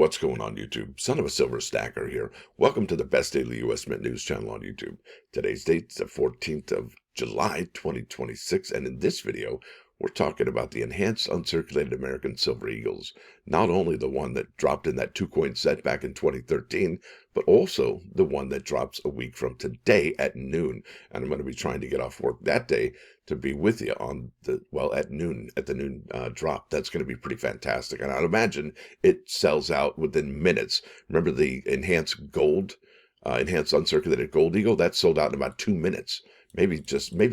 What's going on, YouTube? Son of a Silver Stacker here. Welcome to the best daily U.S. Mint news channel on YouTube. Today's date is the 14th of July, 2026, and in this video, we're talking about the enhanced uncirculated American Silver Eagles. Not only the one that dropped in that 2-coin set back in 2013, but also the one that drops a week from today at noon. And I'm going to be trying to get off work that day to be with you on at the noon drop. That's going to be pretty fantastic. And I'd imagine it sells out within minutes. Remember the enhanced uncirculated gold eagle? That sold out in about 2 minutes. Maybe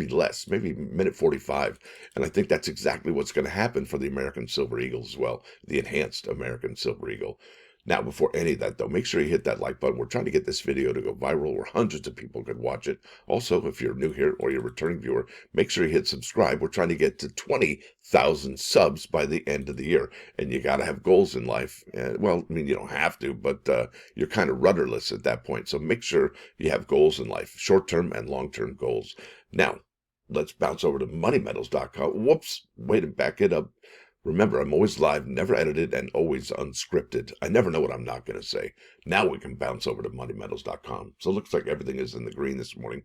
less, maybe minute 45. And I think that's exactly what's going to happen for the American Silver Eagles as well, the enhanced American Silver Eagle. Now, before any of that, though, make sure you hit that like button. We're trying to get this video to go viral where hundreds of people could watch it. Also, if you're new here or you're a returning viewer, make sure you hit subscribe. We're trying to get to 20,000 subs by the end of the year. And you got to have goals in life. Well, I mean, you don't have to, but you're kind of rudderless at that point. So make sure you have goals in life, short-term and long-term goals. Now, let's bounce over to moneymetals.com. Whoops, wait and back it up. Remember, I'm always live, never edited, and always unscripted. I never know what I'm not going to say. Now we can bounce over to moneymetals.com. So it looks like everything is in the green this morning.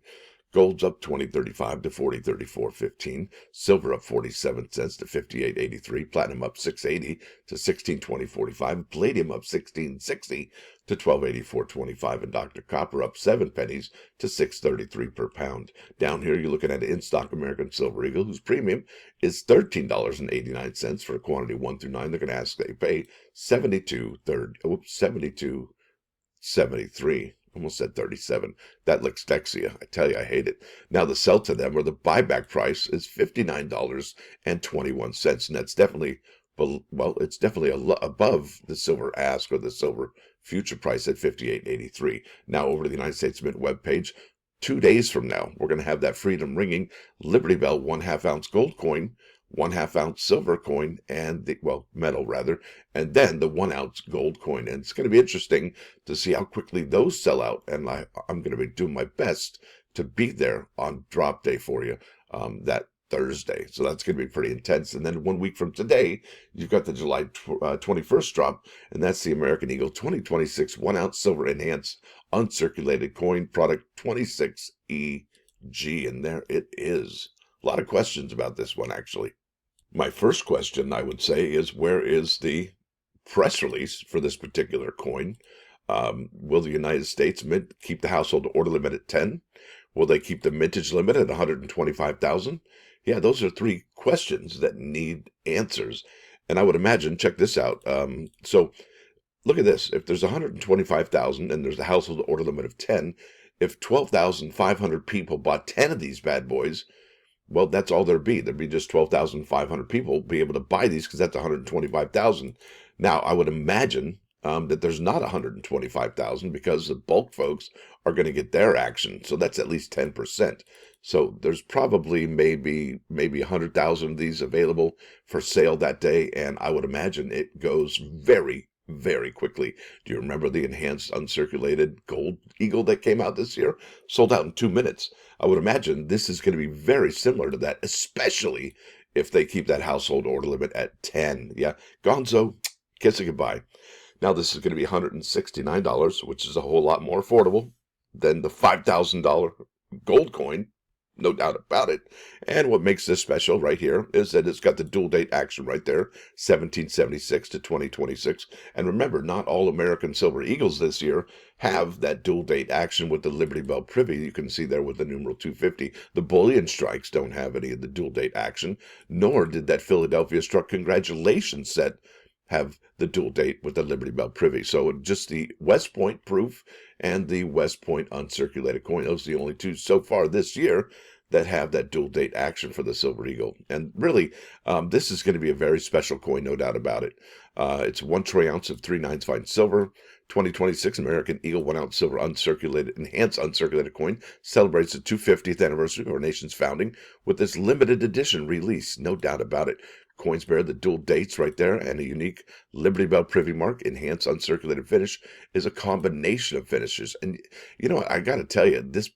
Gold's up 20.35 to 40.34.15. Silver up 47 cents to 58.83. Platinum up 6.80 to 16.20.45. Palladium up 16.60 to 12.84.25. And Dr. Copper up 7 pennies to 6.33 per pound. Down here, you're looking at an in-stock American Silver Eagle, whose premium is $13.89 for a quantity 1 through 9. They're going to ask they pay $72.73. Almost said 37. That looks sexy. I tell you, I hate it. Now, the sell to them, or the buyback price, is $59.21. And that's definitely, it's definitely above the silver ask or the silver future price at $58.83. Now, over to the United States Mint webpage, 2 days from now, we're going to have that freedom ringing Liberty Bell 1/2 ounce gold coin, 1/2 ounce silver coin, and metal rather, and then the 1 ounce gold coin. And it's going to be interesting to see how quickly those sell out. And I'm going to be doing my best to be there on drop day for you that Thursday. So that's going to be pretty intense. And then 1 week from today, you've got the July 21st drop, and that's the American Eagle 2026 1 ounce silver enhanced uncirculated coin product 26EG. And there it is. A lot of questions about this one, actually. My first question, I would say, is where is the press release for this particular coin? Will the United States Mint keep the household order limit at 10? Will they keep the mintage limit at 125,000? Yeah, those are 3 questions that need answers. And I would imagine, check this out. So look at this. If there's 125,000 and there's a household order limit of 10, if 12,500 people bought 10 of these bad boys, well, that's all there'd be. There'd be just 12,500 people be able to buy these because that's 125,000. Now, I would imagine that there's not 125,000 because the bulk folks are going to get their action. So that's at least 10%. So there's probably maybe 100,000 of these available for sale that day. And I would imagine it goes very, very quickly. Do you remember the enhanced uncirculated gold eagle that came out this year? Sold out in 2 minutes. I would imagine this is going to be very similar to that, especially if they keep that household order limit at 10. Yeah, gonzo, kiss it goodbye. Now, this is going to be $169, which is a whole lot more affordable than the $5,000 gold coin. No doubt about it. And what makes this special right here is that it's got the dual date action right there, 1776 to 2026. And remember, not all American Silver Eagles this year have that dual date action with the Liberty Bell Privy. You can see there with the numeral 250. The bullion strikes don't have any of the dual date action, nor did that Philadelphia Struck Congratulations set have the dual date with the Liberty Bell Privy. So just the West Point proof and the West Point uncirculated coin. Those are the only 2 so far this year that have that dual date action for the Silver Eagle. And really, this is going to be a very special coin, no doubt about it. It's 1 troy ounce of 3/9 fine silver. 2026 American Eagle 1 ounce silver uncirculated, enhanced uncirculated coin celebrates the 250th anniversary of our nation's founding with this limited edition release, no doubt about it. Coins bear the dual dates right there, and a unique Liberty Bell Privy Mark enhanced uncirculated finish is a combination of finishes. And you know what, I got to tell you, this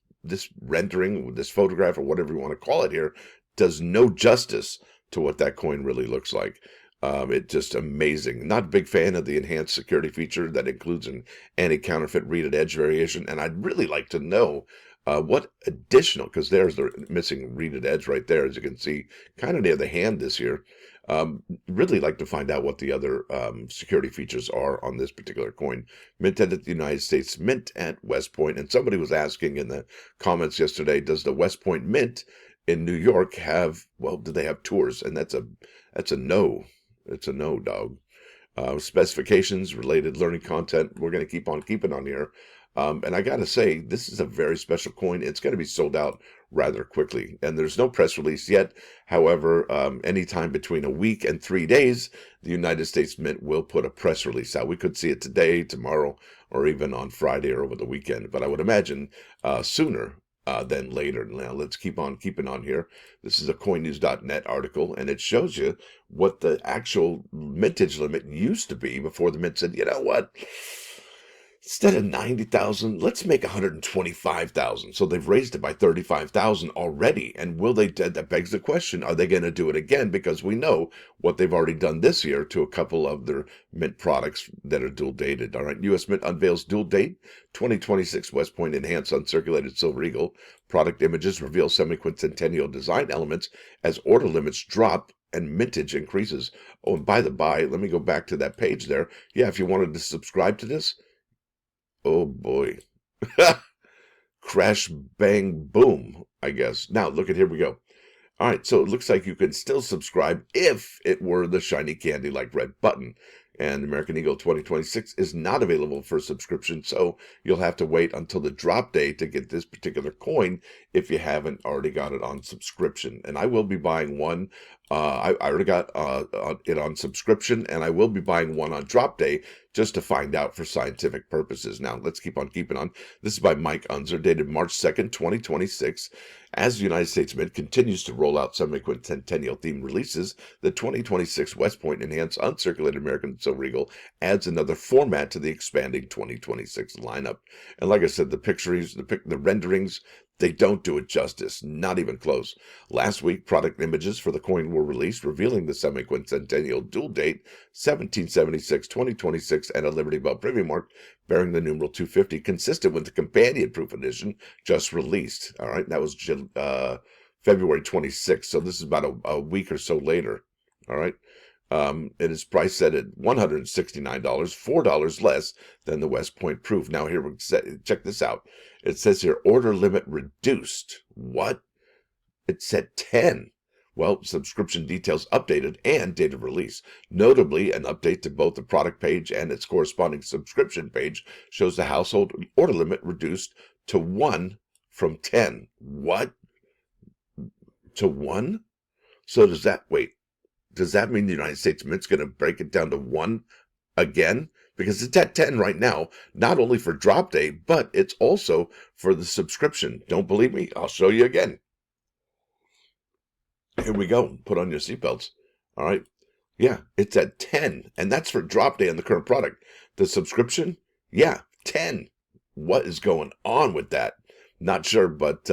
rendering, this photograph, or whatever you want to call it here, does no justice to what that coin really looks like. It's just amazing. Not a big fan of the enhanced security feature that includes an anti-counterfeit readed edge variation, and I'd really like to know what additional, because there's the missing readed edge right there, as you can see, kind of near the hand this year. Really like to find out what the other security features are on this particular coin. Minted at the United States Mint at West Point, and somebody was asking in the comments yesterday, does the West Point Mint in New York have, well, do they have tours? And that's a no. It's a no, dog. Specifications, related learning content, we're going to keep on keeping on here. And I got to say, this is a very special coin. It's going to be sold out rather quickly. And there's no press release yet. However, anytime between a week and 3 days, the United States Mint will put a press release out. We could see it today, tomorrow, or even on Friday or over the weekend. But I would imagine sooner than later. Now, let's keep on keeping on here. This is a coinnews.net article, and it shows you what the actual mintage limit used to be before the mint said, you know what? Instead of 90,000, let's make 125,000. So they've raised it by 35,000 already. And will they, that begs the question, are they going to do it again? Because we know what they've already done this year to a couple of their mint products that are dual dated. All right. U.S. Mint unveils dual date 2026 West Point Enhanced Uncirculated Silver Eagle. Product images reveal semi-quincentennial design elements as order limits drop and mintage increases. Oh, and by the by, let me go back to that page there. Yeah, if you wanted to subscribe to this, oh boy. Crash, bang, boom, I guess. Now, look at, here we go. All right, so it looks like you can still subscribe if it were the shiny candy like red button. And American Eagle 2026 is not available for subscription, so you'll have to wait until the drop day to get this particular coin if you haven't already got it on subscription. And I will be buying one. I already got it on subscription, and I will be buying one on drop day just to find out for scientific purposes. Now, let's keep on keeping on. This is by Mike Unzer, dated March 2nd, 2026. As the United States Mint continues to roll out semi-quincentennial themed releases, the 2026 West Point Enhanced Uncirculated American Silver Eagle adds another format to the expanding 2026 lineup. And like I said, the pictures, the renderings, they don't do it justice, not even close. Last week, product images for the coin were released, revealing the semi-quincentennial dual date 1776-2026 and a Liberty Bell premium mark bearing the numeral 250, consistent with the companion proof edition just released. All right, that was February 26th, so this is about a week or so later. All right. It is priced set at $169, $4 less than the West Point proof. Now here, check this out. It says here, order limit reduced. What? It said 10. Well, subscription details updated and date of release. Notably, an update to both the product page and its corresponding subscription page shows the household order limit reduced to 1 from 10. What? To 1? So does that, wait, does that mean the United States Mint's going to break it down to 1 again? Because it's at 10 right now, not only for drop day, but it's also for the subscription. Don't believe me? I'll show you again. Here we go. Put on your seatbelts. All right. Yeah, it's at 10, and that's for drop day on the current product. The subscription? Yeah, 10. What is going on with that? Not sure, but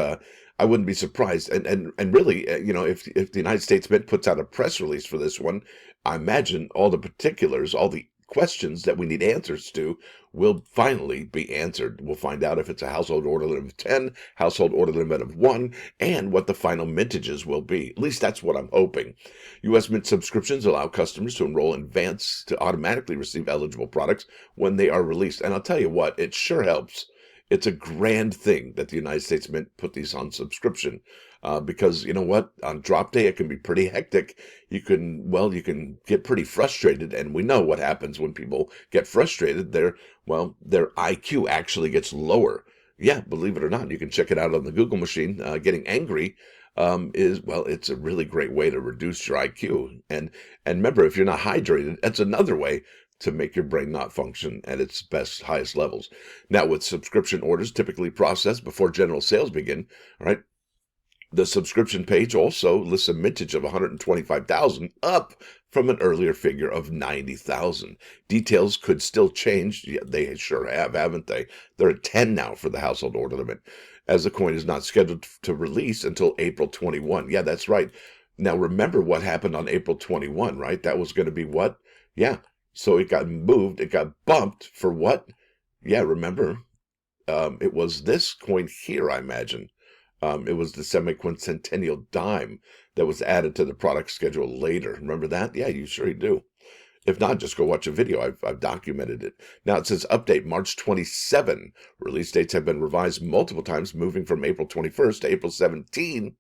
I wouldn't be surprised. And really, you know, if the United States Mint puts out a press release for this one, I imagine all the particulars, all the questions that we need answers to will finally be answered. We'll find out if it's a household order limit of 10, household order limit of 1, and what the final mintages will be. At least that's what I'm hoping. U.S. Mint subscriptions allow customers to enroll in advance to automatically receive eligible products when they are released. And I'll tell you what, it sure helps. It's a grand thing that the United States Mint put these on subscription because, you know what, on drop day, it can be pretty hectic. You can get pretty frustrated, and we know what happens when people get frustrated. Their IQ actually gets lower. Yeah, believe it or not, you can check it out on the Google machine. Getting angry it's a really great way to reduce your IQ. And remember, if you're not hydrated, that's another way to make your brain not function at its highest levels. Now, with subscription orders typically processed before general sales begin, all right, the subscription page also lists a mintage of 125,000, up from an earlier figure of 90,000. Details could still change. Yeah, they sure have, haven't they? They're at 10 now for the household order limit, as the coin is not scheduled to release until April 21. Yeah, that's right. Now, remember what happened on April 21, right? That was going to be what? Yeah. So it got moved. It got bumped for what? Yeah, remember? It was this coin here, I imagine. It was the semi-quincentennial dime that was added to the product schedule later. Remember that? Yeah, you sure do. If not, just go watch a video. I've documented it. Now it says update March 27. Release dates have been revised multiple times, moving from April 21st to April 17.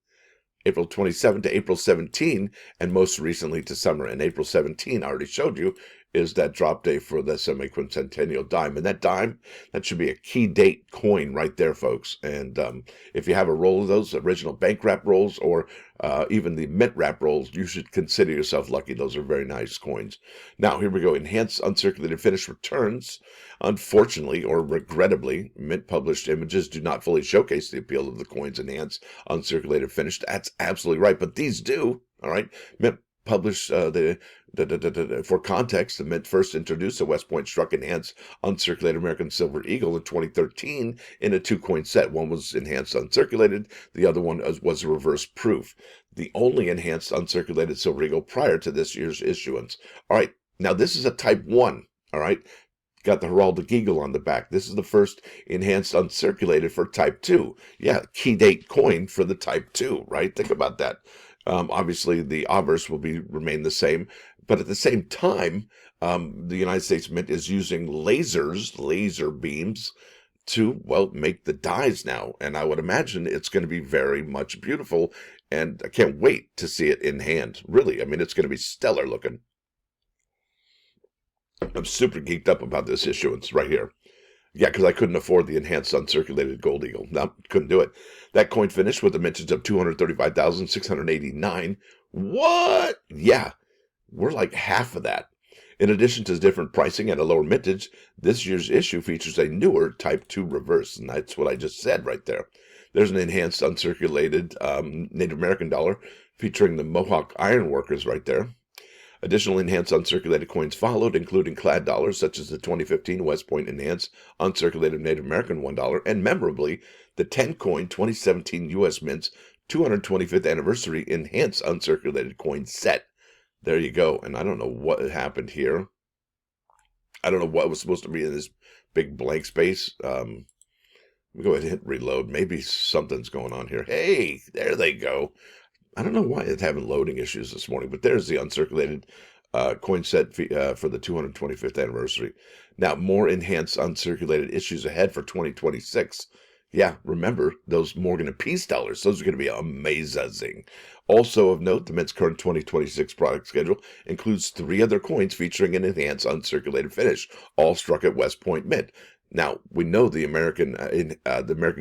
April 27 to April 17, and most recently to summer. And April 17, I already showed you, is that drop day for the semi-quincentennial dime. And that dime, that should be a key date coin right there, folks. And if you have a roll of those original bank wrap rolls or even the mint wrap rolls, you should consider yourself lucky. Those are very nice coins. Now, here we go. Enhanced uncirculated finish returns. Unfortunately, or regrettably, mint published images do not fully showcase the appeal of the coin's enhanced uncirculated finish. That's absolutely right, but these do. All right, mint published for context, the Mint first introduced the West Point Struck Enhanced Uncirculated American Silver Eagle in 2013 in a two-coin set. One was enhanced uncirculated, the other one was a reverse proof. The only enhanced uncirculated Silver Eagle prior to this year's issuance. All right, now this is a Type 1, all right? Got the heraldic eagle on the back. This is the first enhanced uncirculated for Type 2. Yeah, key date coin for the Type 2, right? Think about that. Obviously, the obverse will remain the same, but at the same time, the United States Mint is using laser beams, to, well, make the dies now. And I would imagine it's going to be very much beautiful, and I can't wait to see it in hand. Really, I mean, it's going to be stellar looking. I'm super geeked up about this issuance right here. Yeah, because I couldn't afford the enhanced uncirculated gold eagle. No, couldn't do it. That coin finished with a mintage of 235,689. What? Yeah, we're like half of that. In addition to different pricing and a lower mintage, this year's issue features a newer Type 2 reverse, and that's what I just said right there. There's an enhanced uncirculated Native American dollar featuring the Mohawk ironworkers right there. Additional enhanced uncirculated coins followed, including clad dollars such as the 2015 West Point Enhanced Uncirculated Native American $1, and memorably, the 10-coin 2017 U.S. Mint's 225th Anniversary Enhanced Uncirculated Coin Set. There you go. And I don't know what happened here. I don't know what was supposed to be in this big blank space. Let me go ahead and hit reload. Maybe something's going on here. Hey, there they go. I don't know why it's having loading issues this morning, but there's the uncirculated coin set for the 225th anniversary. Now, more enhanced uncirculated issues ahead for 2026. Yeah, remember those Morgan and Peace dollars. Those are going to be amazing. Also of note, the Mint's current 2026 product schedule includes 3 other coins featuring an enhanced uncirculated finish, all struck at West Point Mint. Now, we know the American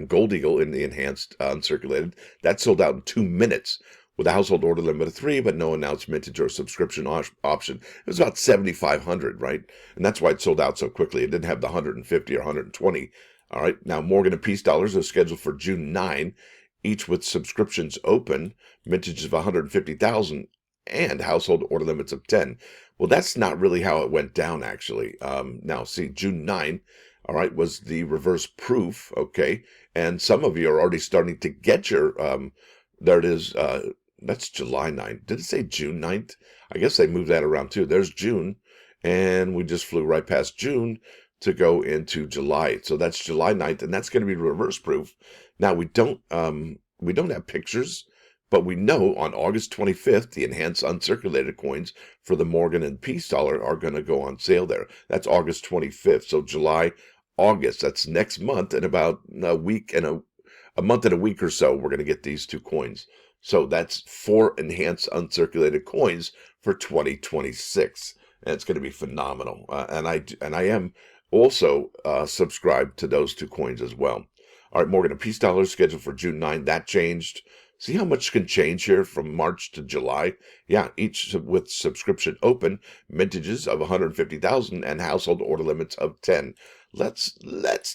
Gold Eagle in the enhanced uncirculated, that sold out in 2 minutes with a household order limit of 3, but no announced mintage or subscription option. It was about 7,500, right? And that's why it sold out so quickly. It didn't have the 150 or 120. All right, now Morgan and Peace dollars are scheduled for June 9, each with subscriptions open, mintages of 150,000, and household order limits of 10. Well, that's not really how it went down, actually. Now, see, June 9, all right, was the reverse proof, okay? And some of you are already starting to get your, there it is, that's July 9th. Did it say June 9th? I guess they moved that around too. There's June, and we just flew right past June to go into July. So that's July 9th, and that's going to be reverse proof. Now, we don't have pictures, but we know on August 25th, the enhanced uncirculated coins for the Morgan and Peace dollar are going to go on sale there. That's August 25th. So July, August, that's next month, and about a week and a month and a week or so, we're going to get these 2 coins. So that's 4 enhanced uncirculated coins for 2026. And it's going to be phenomenal. And I am also subscribed to those 2 coins as well. All right, Morgan and Peace dollars scheduled for June 9. That changed. See how much can change here from March to July? Yeah, each with subscription open, mintages of 150,000 and household order limits of 10. Let's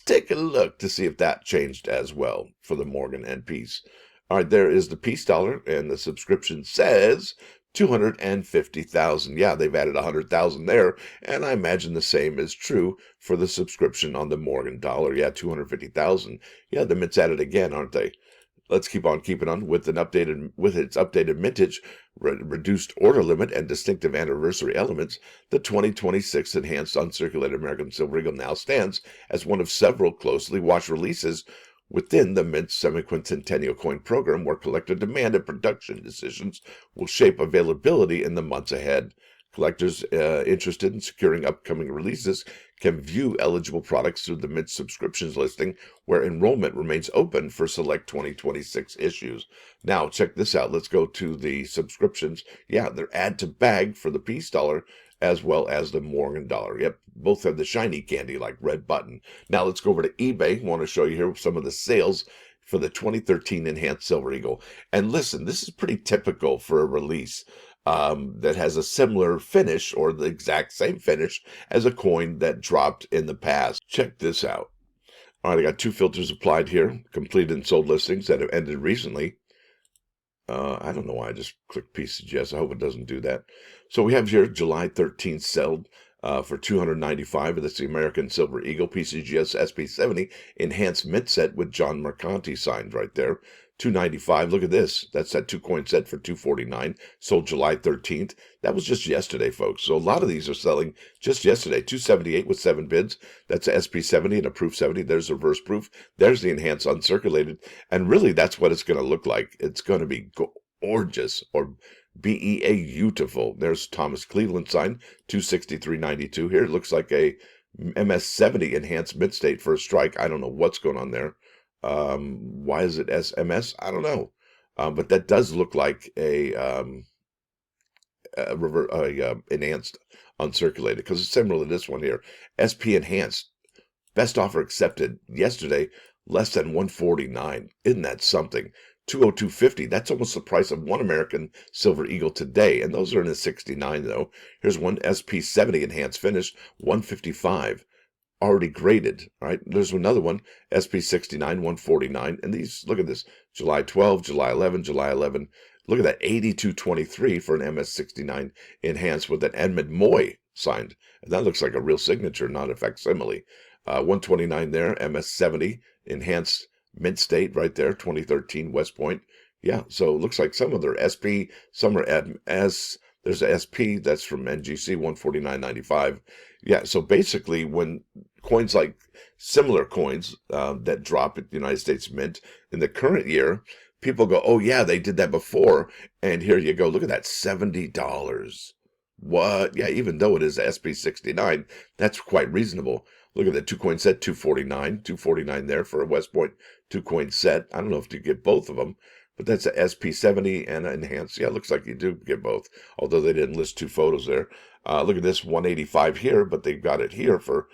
take a look to see if that changed as well for the Morgan and Peace. All right, there is the Peace dollar, and the subscription says 250,000. Yeah, they've added 100,000 there, and I imagine the same is true for the subscription on the Morgan dollar. Yeah, 250,000. Yeah, the Mint's at it again, aren't they? Let's keep on keeping on with its updated mintage. reduced order limit and distinctive anniversary elements, the 2026 Enhanced Uncirculated American Silver Eagle now stands as one of several closely watched releases within the Mint Semi-Quincentennial Coin Program, where collector demand and production decisions will shape availability in the months ahead. Collectors interested in securing upcoming releases can view eligible products through the Mint subscriptions listing, where enrollment remains open for select 2026 issues. Now, check this out. Let's go to the subscriptions. Yeah, they're add to bag for the Peace Dollar as well as the Morgan Dollar. Yep, both have the shiny candy like red button. Now, let's go over to eBay. I want to show you here some of the sales for the 2013 Enhanced Silver Eagle. And listen, this is pretty typical for a release that has a similar finish or the exact same finish as a coin that dropped in the past. Check this out. All right, I got 2 filters applied here, completed and sold listings that have ended recently. I don't know why I just clicked PCGS. I hope it doesn't do that. So we have here July 13th sold for $295. That's the American Silver Eagle PCGS SP70 Enhanced Mint Set with John Mercanti signed right there. $295. Look at this. That's that 2-coin set for $249. Sold July 13th. That was just yesterday, folks. So a lot of these are selling just yesterday. $278 with 7 bids. That's a SP70 and a Proof 70. There's a reverse proof. There's the Enhanced Uncirculated. And really, that's what it's going to look like. It's going to be gorgeous, or beautiful. There's Thomas Cleveland sign, $263.92. Here it looks like a MS70 Enhanced Mint State for a strike. I don't know what's going on there. Why is it SMS? I don't know. But that does look like a enhanced uncirculated, because it's similar to this one here. SP Enhanced, best offer accepted yesterday, less than $149. Isn't that something? $202.50. That's almost the price of one American Silver Eagle today, and those are in the 69 though. Here's one SP70 Enhanced Finish, $155. Already graded. All right, there's another one, SP69, $149, and these, look at this, July 12, July 11, July 11. Look at that, $82.23 for an MS69 Enhanced with an Edmund Moy signed. And that looks like a real signature, not a facsimile. $129 there, MS70 Enhanced Mint State right there, 2013 West Point. Yeah, so it looks like some of their SP, some are as there's a SP that's from NGC, $149.95. Yeah, so basically when coins like similar coins that drop at the United States Mint in the current year, people go, oh yeah, they did that before, and here you go, look at that, $70. What? Yeah, even though it is SP69, that's quite reasonable. Look at the 2-coin set, $249 there for a West Point 2-coin set. I don't know if you get both of them, but that's a SP70 and an Enhanced. Yeah, it looks like you do get both, although they didn't list 2 photos there. Look at this, $185 here, but they've got it here for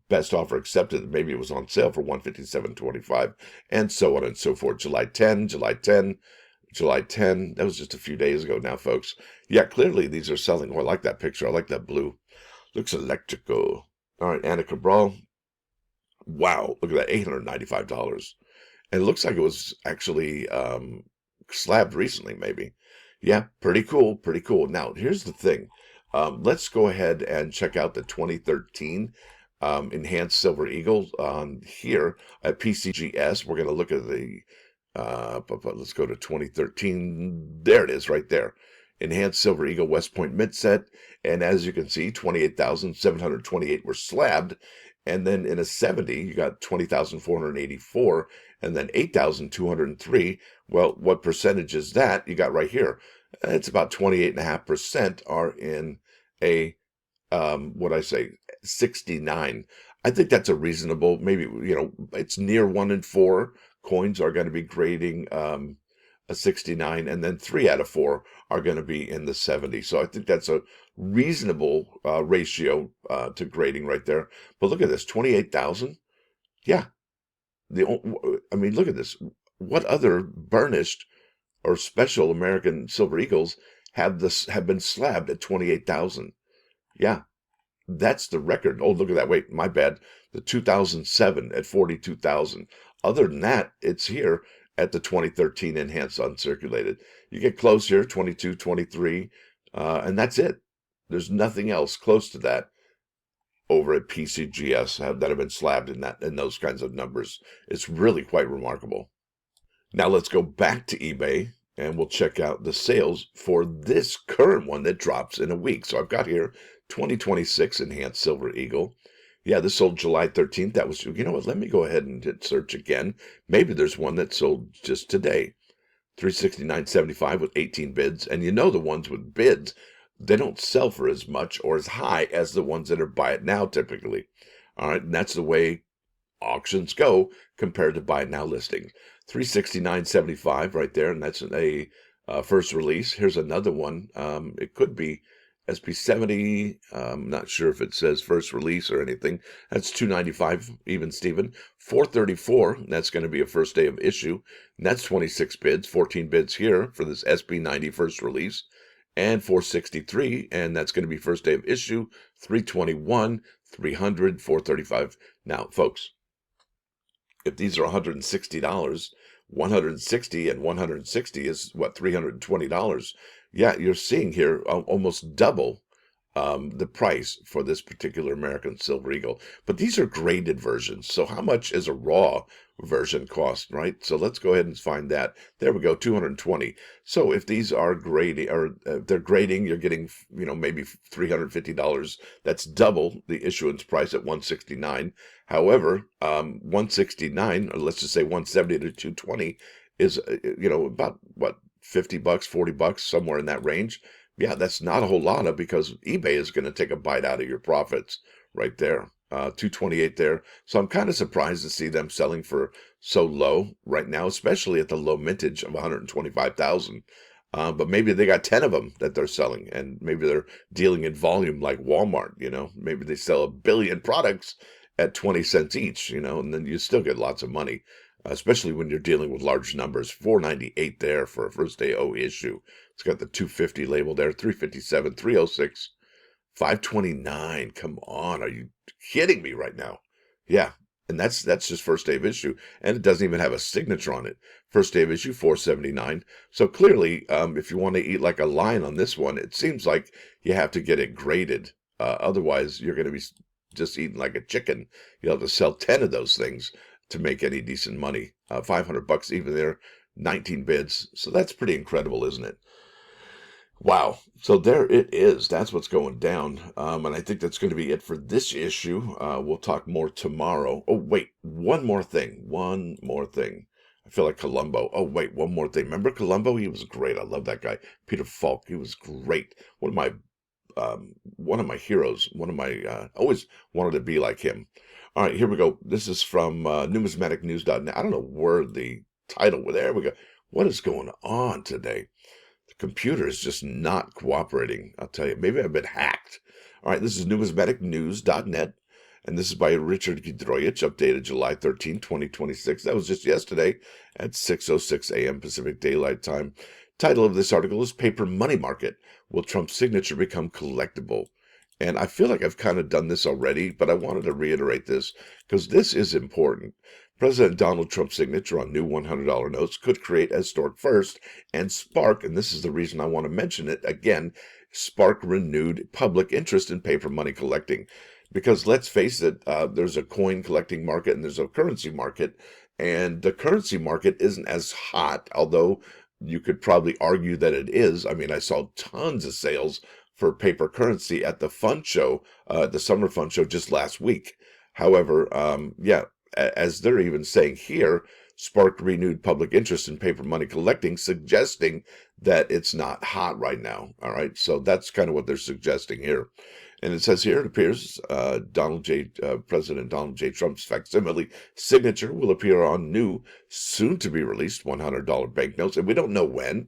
best offer accepted. Maybe it was on sale for $157.25, and so on and so forth. July 10, July 10, July 10. That was just a few days ago now, folks. Yeah, clearly these are selling. Oh, I like that picture. I like that blue. Looks electrical. All right, Anna Cabral. Wow, look at that, $895. And it looks like it was actually slabbed recently, maybe. Yeah, pretty cool, pretty cool. Now, here's the thing. Let's go ahead and check out the 2013 Enhanced Silver Eagle on here at PCGS. We're going to look at the, let's go to 2013. There it is right there. Enhanced Silver Eagle West Point Mint Set. And as you can see, 28,728 were slabbed. And then in a 70, you got 20,484, and then 8,203. Well, what percentage is that? You got right here. It's about 28.5% are in a, what I say, 69. I think that's a reasonable, maybe, it's near 1 in 4 coins are going to be grading a 69, and then 3 out of 4 are going to be in the 70. So I think that's a reasonable ratio to grading right there. But look at this, 28,000. Yeah. I mean, look at this. What other burnished or special American Silver Eagles have been slabbed at 28,000? Yeah. That's the record. Oh, look at that. Wait, my bad. The 2007 at 42,000. Other than that, it's here at the 2013 Enhanced Uncirculated. You get close here, 22, 23, and that's it. There's nothing else close to that over at PCGS that have been slabbed in those kinds of numbers. It's really quite remarkable. Now let's go back to eBay and we'll check out the sales for this current one that drops in a week. So I've got here 2026 Enhanced Silver Eagle. Yeah, this sold July 13th. That was, you know what, let me go ahead and hit search again. Maybe there's one that sold just today. 369.75 with 18 bids. And you know the ones with bids, they don't sell for as much or as high as the ones that are buy it now typically. All right, and that's the way auctions go compared to buy it now listings. 369.75 right there, and that's a first release. Here's another one. It could be SP70. I'm not sure if it says first release or anything. That's 295 even Steven. 434. That's going to be a first day of issue. And that's 26 bids, 14 bids here for this SP90 first release. And 463, and that's going to be first day of issue. 321, 300, 435. Now, folks, if these are $160, 160 and 160 is what, $320. Yeah, you're seeing here almost double the price for this particular American Silver Eagle. But these are graded versions. So how much is a raw version cost, right? So let's go ahead and find that. There we go, 220. So if these are grading, or they're grading, you're getting, maybe $350. That's double the issuance price at 169. However, 169, or let's just say 170 to 220 is, about what, $50, $40, somewhere in that range. Yeah, that's not a whole lot of, because eBay is going to take a bite out of your profits right there. 228 there. So I'm kind of surprised to see them selling for so low right now, especially at the low mintage of 125,000. But maybe they got 10 of them that they're selling, and maybe they're dealing in volume like Walmart. Maybe they sell 1 billion products at 20 cents each, and then you still get lots of money, especially when you're dealing with large numbers. 498 there for a first day O issue. It's got the 250 label there, 357, 306, 529. Come on, are you kidding me right now? Yeah, and that's just first day of issue, and it doesn't even have a signature on it. First day of issue, 479. So clearly, if you want to eat like a lion on this one, it seems like you have to get it graded. Otherwise, you're going to be just eating like a chicken. You'll have to sell 10 of those things to make any decent money. $500 even there, 19 bids. So that's pretty incredible, isn't it? Wow. So there it is. That's what's going down. And I think that's going to be it for this issue. We'll talk more tomorrow. Oh, wait, one more thing. I feel like Columbo. Oh, wait, one more thing. Remember Columbo? He was great. I love that guy. Peter Falk. He was great. One of my heroes. Always wanted to be like him. All right, here we go. This is from numismaticnews.net. I don't know where the title. There we go. What is going on today? The computer is just not cooperating. I'll tell you. Maybe I've been hacked. All right, this is numismaticnews.net, and this is by Richard Gidroyich, updated July 13, 2026. That was just yesterday at 6:06 a.m. Pacific Daylight Time. Title of this article is Paper Money Market. Will Trump's signature become collectible? And I feel like I've kind of done this already, but I wanted to reiterate this because this is important. President Donald Trump's signature on new $100 notes could create a historic first and spark, and this is the reason I want to mention it again, spark renewed public interest in paper money collecting. Because let's face it, there's a coin collecting market and there's a currency market, and the currency market isn't as hot, although you could probably argue that it is. I mean, I saw tons of sales for paper currency at the fund show, the summer fund show just last week. However, as they're even saying here, sparked renewed public interest in paper money collecting, suggesting that it's not hot right now. All right, so that's kind of what they're suggesting here. And it says here, it appears President Donald J. Trump's facsimile signature will appear on new, soon-to-be-released $100 banknotes, and we don't know when.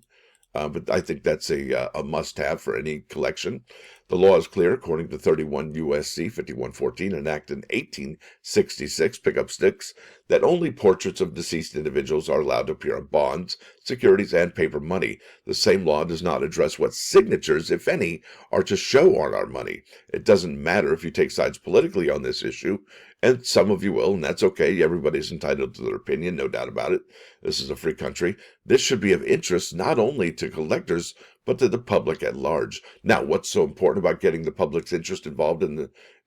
But I think that's a must-have for any collection. The law is clear, according to 31 U.S.C. 5114, enacted in 1866, pickup sticks, that only portraits of deceased individuals are allowed to appear on bonds, securities, and paper money. The same law does not address what signatures, if any, are to show on our money. It doesn't matter if you take sides politically on this issue, and some of you will, and that's okay. Everybody's entitled to their opinion, no doubt about it. This is a free country. This should be of interest not only to collectors, but to the public at large. Now, what's so important about getting the public's interest involved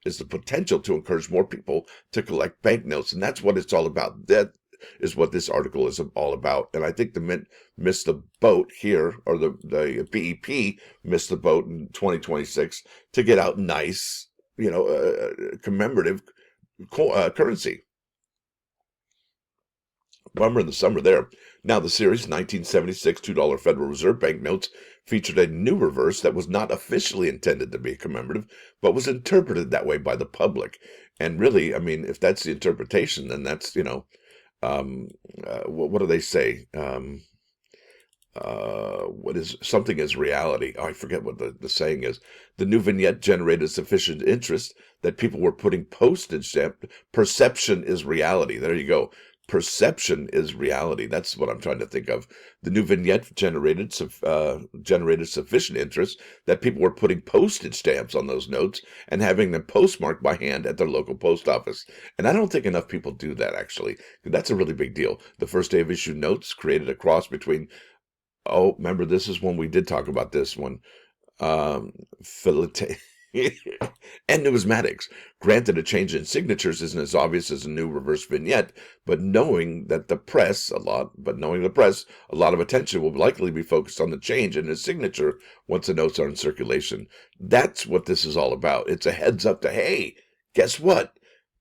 is the potential to encourage more people to collect banknotes, and that's what it's all about. That is what this article is all about. And I think the Mint missed the boat here, or the BEP missed the boat in 2026 to get out nice, commemorative currency. Bummer in the summer there. Now, the series 1976 $2 Federal Reserve Bank notes featured a new reverse that was not officially intended to be commemorative, but was interpreted that way by the public. And really, I mean, if that's the interpretation, then that's, what do they say? What is something is reality? Oh, I forget what the saying is. The new vignette generated sufficient interest that people were putting postage stamp. Perception is reality. There you go. Perception is reality. That's what I'm trying to think of. The new vignette generated sufficient interest that people were putting postage stamps on those notes and having them postmarked by hand at their local post office. And I don't think enough people do that, actually. That's a really big deal. The first day of issue notes created a cross between, oh, remember, this is when we did talk about this one, and numismatics. Granted, a change in signatures isn't as obvious as a new reverse vignette, but knowing the press, a lot of attention will likely be focused on the change in his signature once the notes are in circulation. That's what this is all about. It's a heads up to, hey, guess what?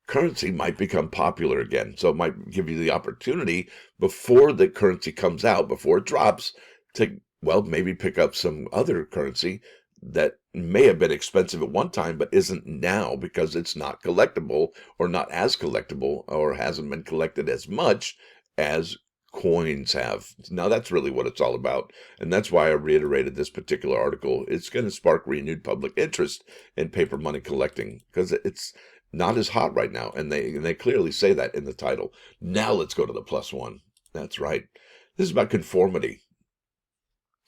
Currency might become popular again. So it might give you the opportunity before the currency comes out, before it drops, to, well, maybe pick up some other currency that may have been expensive at one time, but isn't now because it's not collectible, or not as collectible, or hasn't been collected as much as coins have. Now, that's really what it's all about. And that's why I reiterated this particular article. It's going to spark renewed public interest in paper money collecting, because it's not as hot right now. And they clearly say that in the title. Now let's go to the plus one. That's right. This is about conformity.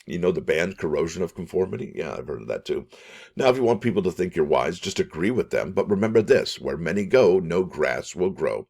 You know the band Corrosion of Conformity? Yeah, I've heard of that too. Now, if you want people to think you're wise, just agree with them. But remember this, where many go, no grass will grow.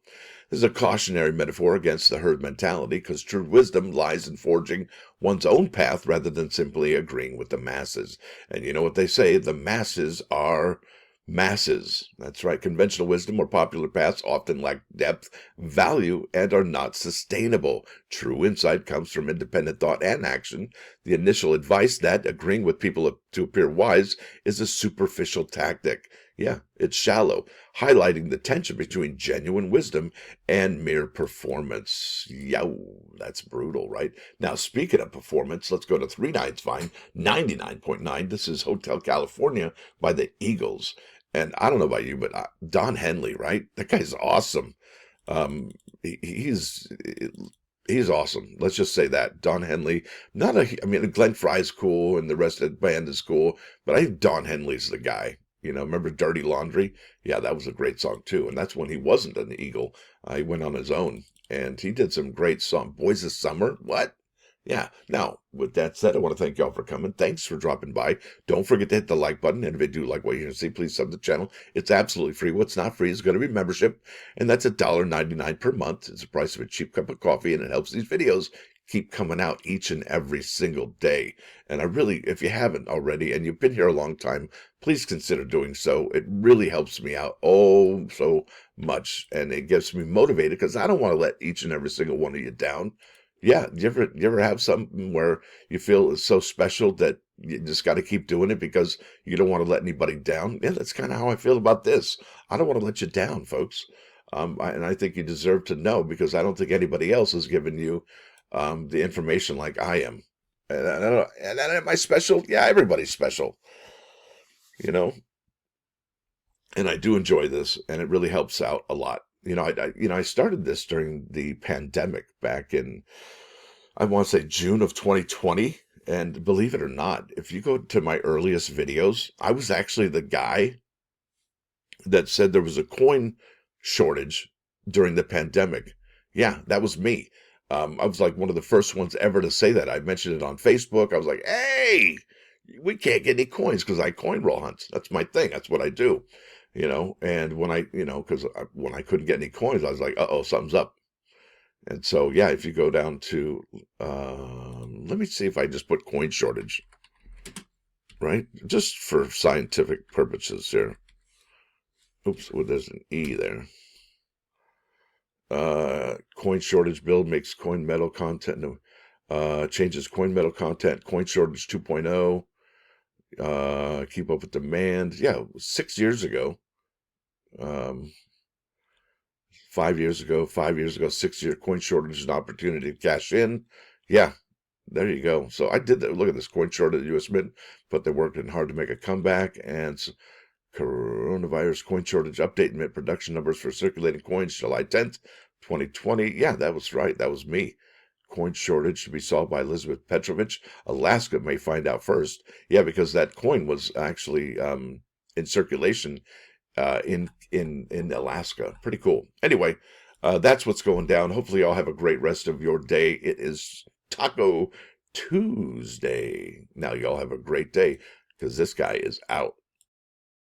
This is a cautionary metaphor against the herd mentality, because true wisdom lies in forging one's own path rather than simply agreeing with the masses. And you know what they say, the masses are masses. That's right. Conventional wisdom or popular paths often lack depth, value, and are not sustainable. True insight comes from independent thought and action. The initial advice that agreeing with people to appear wise is a superficial tactic. Yeah, it's shallow, highlighting the tension between genuine wisdom and mere performance. Yow, that's brutal, right? Now, speaking of performance, let's go to 39's Fine, 99.9. This is Hotel California by the Eagles. And I don't know about you, but Don Henley, right? That guy's awesome. He's awesome. Let's just say that. Don Henley, I mean, Glenn Fry's cool and the rest of the band is cool, but I think Don Henley's the guy. Remember Dirty Laundry? Yeah, that was a great song too. And that's when he wasn't an Eagle. He went on his own and he did some great songs. Boys of Summer? What? Yeah. Now, with that said, I want to thank y'all for coming. Thanks for dropping by. Don't forget to hit the like button. And if you do like what you're going to see, please sub the channel. It's absolutely free. What's not free is going to be membership. And that's $1.99 per month. It's the price of a cheap cup of coffee. And it helps these videos keep coming out each and every single day. And I really, if you haven't already, and you've been here a long time, please consider doing so. It really helps me out oh so much. And it gets me motivated, because I don't want to let each and every single one of you down. Yeah, you ever have something where you feel it's so special that you just got to keep doing it because you don't want to let anybody down? Yeah, that's kind of how I feel about this. I don't want to let you down, folks. And I think you deserve to know, because I don't think anybody else has given you the information like I am. And am I special? Yeah, everybody's special. And I do enjoy this, and it really helps out a lot. I started this during the pandemic back in, I want to say, June of 2020. And believe it or not, if you go to my earliest videos, I was actually the guy that said there was a coin shortage during the pandemic. Yeah, that was me. I was like one of the first ones ever to say that. I mentioned it on Facebook. I was like, hey, we can't get any coins, because I coin roll hunt. That's my thing. That's what I do. And when because when I couldn't get any coins, I was like, uh-oh, something's up. And so, yeah, if you go down to, let me see if I just put coin shortage, right? Just for scientific purposes here. Oops, well, there's an E there. Coin shortage bill makes coin metal content. No, changes coin metal content. Coin shortage 2.0. Keep up with demand. Yeah, 6 years ago. 5 years ago, 5 years ago, 6 year coin shortage is an opportunity to cash in. Yeah, there you go. So I did that. Look at this coin shortage at US Mint, but they're working hard to make a comeback. And coronavirus coin shortage update mint production numbers for circulating coins July 10th, 2020. Yeah, that was right. That was me. Coin shortage to be solved by Elizabeth Petrovich. Alaska may find out first. Yeah, because that coin was actually in circulation in Alaska. Pretty cool. Anyway, that's what's going down. Hopefully, y'all have a great rest of your day. It is Taco Tuesday. Now, y'all have a great day because this guy is out.